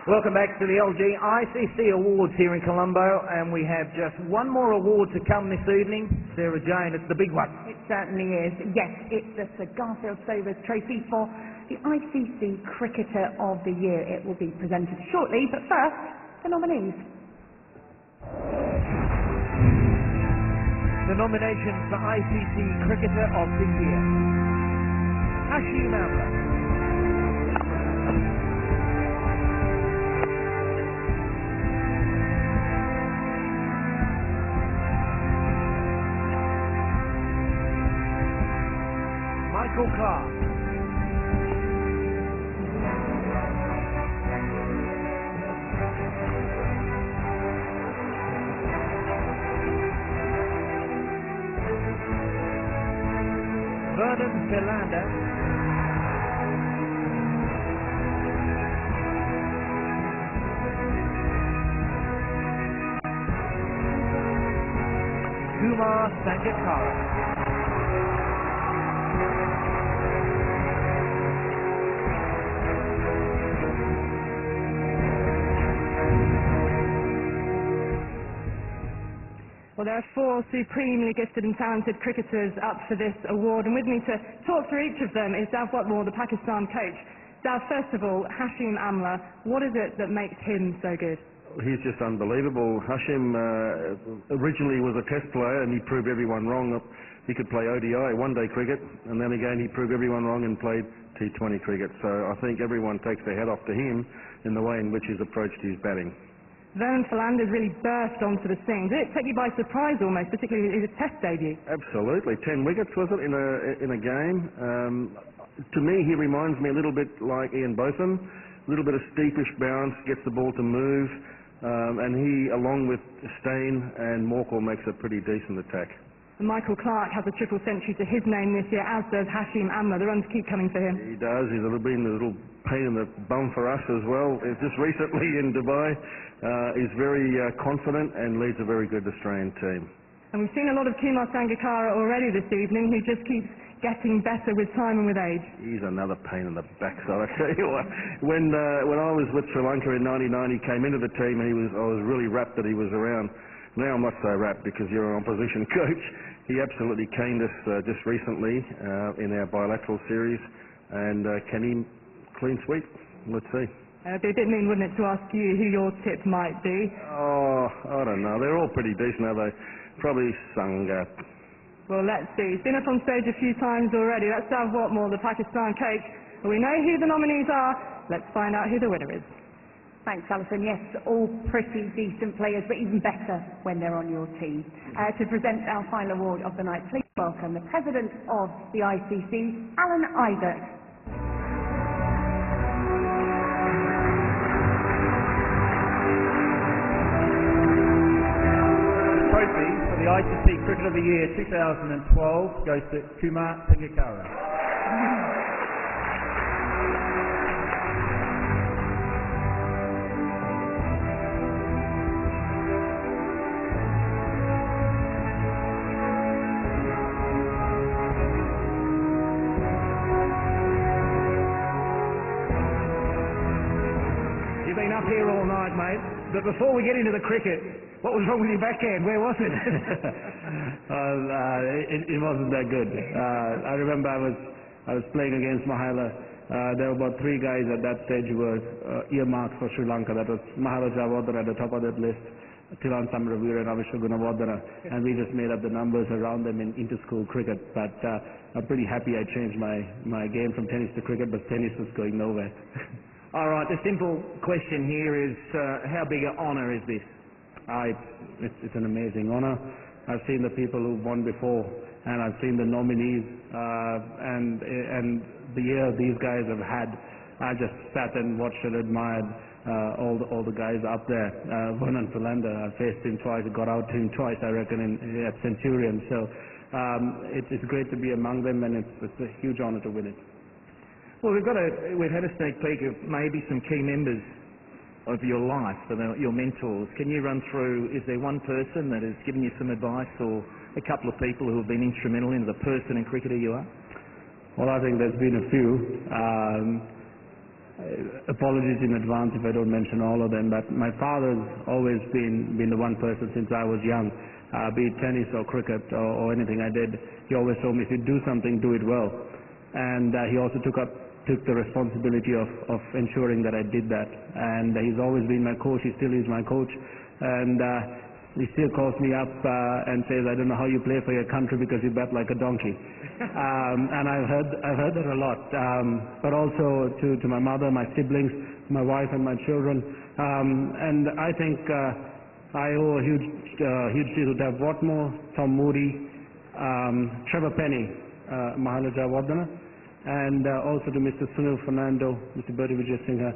Welcome back to the LG ICC Awards here in Colombo, and we have just one more award to come this evening. Sarah Jane, it's the big one. It certainly is. Yes, it's the Sir Garfield Sobers Trophy for the ICC Cricketer of the Year. It will be presented shortly, but first, the nominees. The nominations for ICC Cricketer of the Year: Hashim Amla, Michael Clarke, Vernon Philander, Kumar Sangakkara. Well, there are four supremely gifted and talented cricketers up for this award, and with me to talk through each of them is Dav Whatmore, the Pakistan coach. Dav, first of all, Hashim Amla, what is it that makes him so good? He's just unbelievable. Hashim originally was a test player, and he proved everyone wrong. He could play ODI, one-day cricket, and then again he proved everyone wrong and played T20 cricket. So I think everyone takes their hat off to him in the way in which he's approached his batting. Vernon Philander's really burst onto the scene. Did it take you by surprise almost, particularly his test debut? Absolutely. 10 wickets, was it, in a game? To me, he reminds me a little bit like Ian Botham. A little bit of steepish bounce, gets the ball to move, and he, along with Steyn and Morkel, makes a pretty decent attack. Michael Clarke has a triple century to his name this year, as does Hashim Amla. The runs keep coming for him. He does. He's been a little pain in the bum for us as well. Just recently in Dubai, he's very confident and leads a very good Australian team. And we've seen a lot of Kumar Sangakkara already this evening, who just keeps getting better with time and with age. He's another pain in the backside, I tell you what. When I was with Sri Lanka in '99, he came into the team and I was really rapt that he was around. Now I'm not so rapt because you're an opposition coach. He absolutely caned us just recently in our bilateral series, and can he clean sweep? Let's see. It'd be a bit mean, wouldn't it, to ask you who your tip might be? Oh, I don't know. They're all pretty decent, are they? Probably Sangha. Well, let's see. He's been up on stage a few times already. That's Dav Whatmore, the Pakistan coach. We know who the nominees are. Let's find out who the winner is. Thanks, Alison. Yes, all pretty decent players, but even better when they're on your team. To present our final award of the night, please welcome the President of the ICC, Alan Isaac. Trophy for the ICC Cricket of the Year 2012 goes to Kumar Sangakkara. You've been up here all night, mate, but before we get into the cricket, what was wrong with your backhand? Where was it? It wasn't that good. I remember I was playing against Mahela. There were about three guys at that stage who were earmarked for Sri Lanka. That was Mahela Jayawardene at the top of that list, Thilan Samaraweera and Avishka Gunawardene, and we just made up the numbers around them in inter-school cricket. But I'm pretty happy I changed my game from tennis to cricket, but tennis was going nowhere. All right, the simple question here is, how big an honour is this? It's an amazing honour. I've seen the people who've won before, and I've seen the nominees, and the year these guys have had. I just sat and watched and admired all the guys up there. Vernon Philander, I faced him twice, got out to him twice, I reckon, at Centurion. So it's great to be among them, and it's a huge honour to win it. Well, we've had a sneak peek of maybe some key members of your life, your mentors. Can you run through, is there one person that has given you some advice, or a couple of people who have been instrumental in the person and cricketer you are? Well, I think there's been a few. apologies in advance if I don't mention all of them, but my father's always been the one person since I was young, be it tennis or cricket or anything I did. He always told me, if you do something, do it well. And he also took the responsibility of ensuring that I did that. And he's always been my coach. He still is my coach. And he still calls me up and says, I don't know how you play for your country because you bet like a donkey. And I've heard that a lot. But also to my mother, my siblings, my wife and my children. And I think I owe a huge deal to Dave Watmore, Tom Moody, Trevor Penny, Mahala Jayawardena, and also to Mr. Sunil Fernando, Mr. Bertie Vijayasinghe.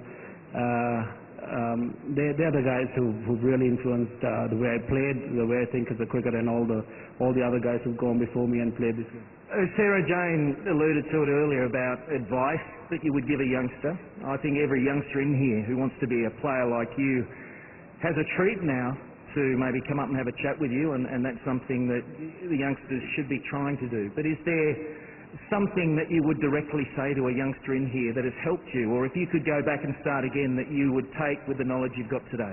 They're the guys who've really influenced the way I played, the way I think as a cricketer, and all the other guys who've gone before me and played this game. Sarah Jane alluded to it earlier about advice that you would give a youngster. I think every youngster in here who wants to be a player like you has a treat now to maybe come up and have a chat with you, and that's something that the youngsters should be trying to do. But is there something that you would directly say to a youngster in here that has helped you, or if you could go back and start again, that you would take with the knowledge you've got today?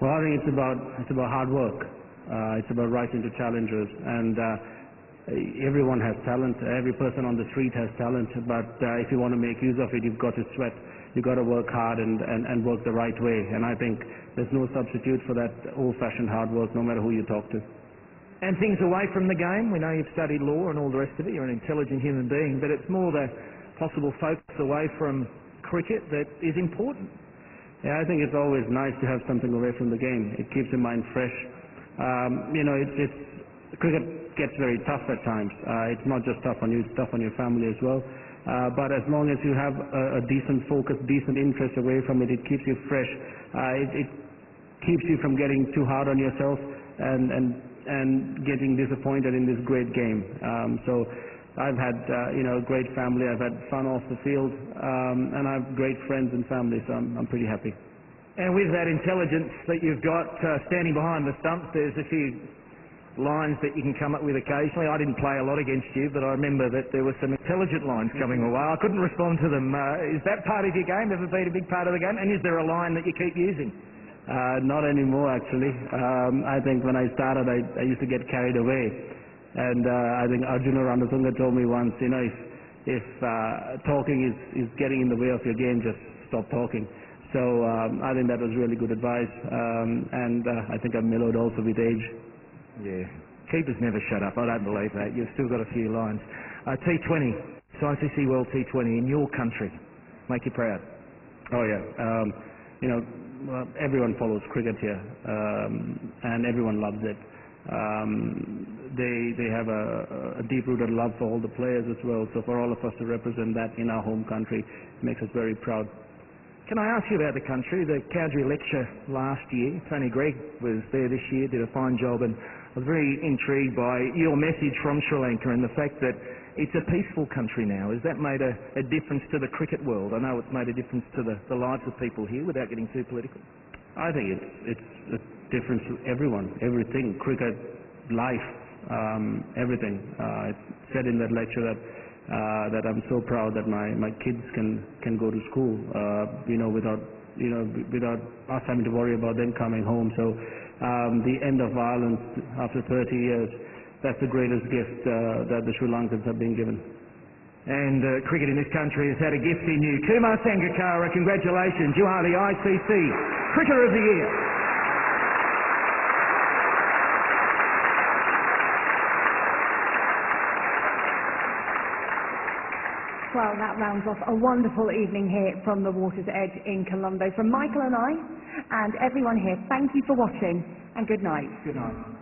Well, I think it's about hard work. It's about rising to challenges, and everyone has talent. Every person on the street has talent, but if you want to make use of it, you've got to sweat. You've got to work hard and work the right way. And I think there's no substitute for that old-fashioned hard work, no matter who you talk to. And things away from the game, we know you've studied law and all the rest of it, you're an intelligent human being, but it's more the possible focus away from cricket that is important. Yeah, I think it's always nice to have something away from the game. It keeps your mind fresh. Cricket gets very tough at times. It's not just tough on you, it's tough on your family as well. But as long as you have a decent focus, decent interest away from it, it keeps you fresh. It keeps you from getting too hard on yourself and getting disappointed in this great game. So I've had a great family. I've had fun off the field, and I have great friends and family. So I'm pretty happy. And with that intelligence that you've got standing behind the stumps, there's a few lines that you can come up with occasionally. I didn't play a lot against you, but I remember that there were some intelligent lines coming away. I couldn't respond to them. Is that part of your game? Ever been a big part of the game? And is there a line that you keep using? Not anymore, actually. I think when I started, I used to get carried away. And I think Arjuna Ranatunga told me once, if talking is getting in the way of your game, just stop talking. So I think that was really good advice. And I think I've mellowed also with age. Yeah. Keepers never shut up. I don't believe that. You've still got a few lines. T20. So ICC World T20 in your country. Make you proud. Oh, yeah. Everyone follows cricket here, and everyone loves it. They have a deep-rooted love for all the players as well. So for all of us to represent that in our home country makes us very proud. Can I ask you about the country? The Cowdrey lecture last year, Tony Greig was there this year, did a fine job, and I was very intrigued by your message from Sri Lanka and the fact that it's a peaceful country now. Has that made a difference to the cricket world? I know it's made a difference to the lives of people here without getting too political. I think it's a difference to everyone, everything, cricket, life, everything. I said in that lecture that I'm so proud that my kids can go to school, without us having to worry about them coming home. So the end of violence after 30 years, that's the greatest gift that the Sri Lankans have been given. And cricket in this country has had a gift in you. Kumar Sangakkara, congratulations. You are the ICC Cricketer of the Year. Well, that rounds off a wonderful evening here from the Water's Edge in Colombo. From Michael and I, and everyone here, thank you for watching, and good night. Good night.